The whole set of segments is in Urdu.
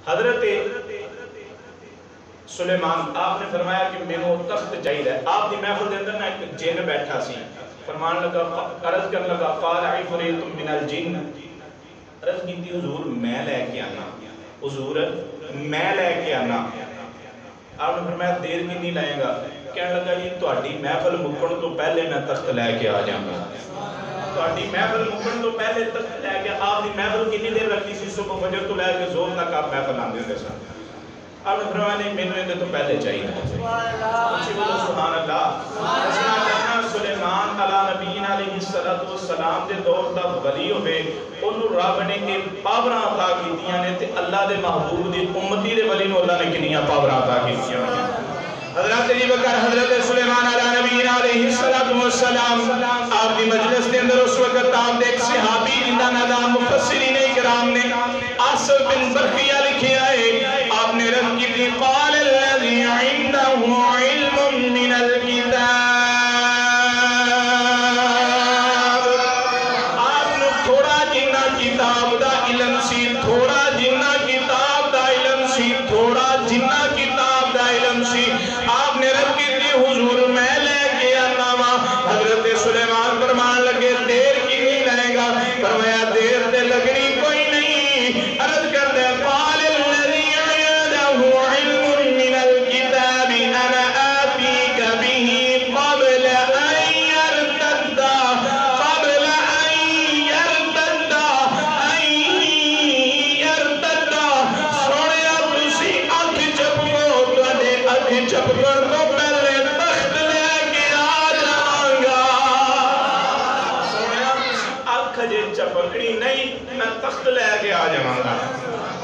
حضرت سلیمان آپ نے فرمایا کہ میں نے تخت چاہیے ہے. آپ دی محفل دے اندر نا ایک جن بیٹھا سی, فرمان لگا, عرض کرنے لگا, قال عفریت من الجن, عرض کیتی حضور میں لے کے آنا, حضور میں لے کے آنا. آپ نے فرمایا دیر کتنی لائے گا؟ کہنے لگا جی تہاڈی محفل مکن تو پہلے میں تخت لے کے آ جاؤں گا. تہاڈی محفل مکن تو پہلے تخت لے کے. آپ دی محفل کتنی دیر لگتی سی؟ صبح فجر تو لے کے زور تک آپ محفل آندے ہوندے سن. آپ نے فرمایا نہیں مینوں اندے تو پہلے چاہیے. سبحان اللہ. سلیمان علیہ نبینا علیہ السلام دے دور دا ولی ہوئے, انہوں رب نے کہ پاوراں عطا کیتیاں نے, تے اللہ دے محبوب دی امتی دے ولی نو اللہ نے کنیاں پاوراں عطا کیتیاں نے. حضرت ابو بکر حضرت سلیمان علیہ نبینا علیہ السلام آپ دی مجلس دے اندر اس وقت آپ دے ایک صحابی جنہاں نام مفسرین کرام نے آصف بن برقیہ لکھیا ہے. آپ نے رد کی تھی قال الذی عنده علم من الکتاب. آپ نے تھوڑا جنہ کتاب دا علم سی, تھوڑا جنہ کتاب دا علم سی, تھوڑا جنہ کتاب دا علم سی. آپ نے رد کی تھی حضور میں لے کے آنا وا. حضرت سلیمان فرمان لگے دیر کی نہیں لگے گا. فرمایا دیر تے لگنی کوئی نہیں. عرض کر دے قال الذی عنده علم من الکتاب انا آتیک به قبل ان یرتد قبل ان یرتد سوڑیا تسی اکھ چپکو تواڈے اکھ چپکن تو پہلے تخت لے کے آ جاواں گا. سوڑیا تسی اکھ جے چپکنی نہیں, میں تخت لے کے آ جاواں گا.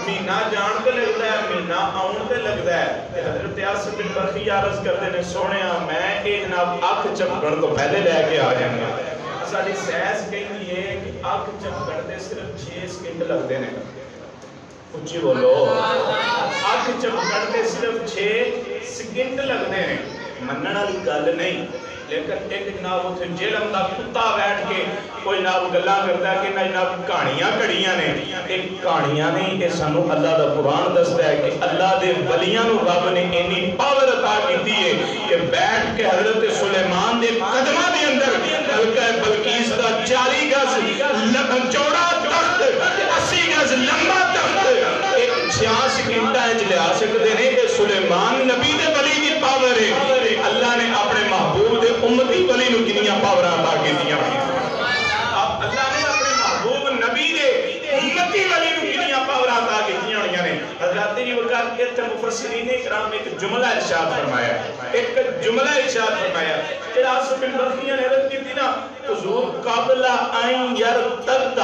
مہینہ جان تے لگتا ہے, مہینہ آن تے لگتا ہے. حضرت آصف بن برقیہ عرض کرتے نے سونیا میں اے جناب اکھ چپکن تو پہلے لے کے آ جاؤں گا. ساڈی سائنس کہندی ہے کہ اکھ چپکن تے صرف 6 سیکنڈ لگتے ہیں. اچھی بولو, اکھ چپکن تے صرف 6 سیکنڈ لگتے ہیں. منن والی گل نہیں, لیکن ایک جناب اتنے جیلم دا کتا بیٹھ کے کوئی جناب گلاں کرتا ہے کہ جناب کہانیاں کڑیاں نے. ایک کہانیاں نہیں, یہ سانو اللہ دا قرآن دستا ہے کہ اللہ دے ولیاں نو رب نے اینی پاور عطا کیتی ہے کہ بیٹھ کے حضرت سلیمان دے قدماں دے اندر حلقہ بلقیس دا 40 گز چوڑا تخت, 80 گز لمبا تخت ایک 6 سیکنڈاں وچ لیا سکدے نے. کہ سلیمان نبی دے ولی دی پاور ہے. اللہ نے اپنے محبوب دے امتی ولی نو کنیاں پاوراں عطا کیتیاں. اللہ نے اپنے محبوب نبی دے امتی ولی نو کنیاں پاوراں عطا کیتیاں ہوئیاں نے. حضرت ابو بکر تے مفسرین کرام ایک جملہ ارشاد فرمایا, ایک جملہ ارشاد فرمایا. کہ آصف بن برقیہ نے عرض کی تھی نا حضور قبل ان یرتد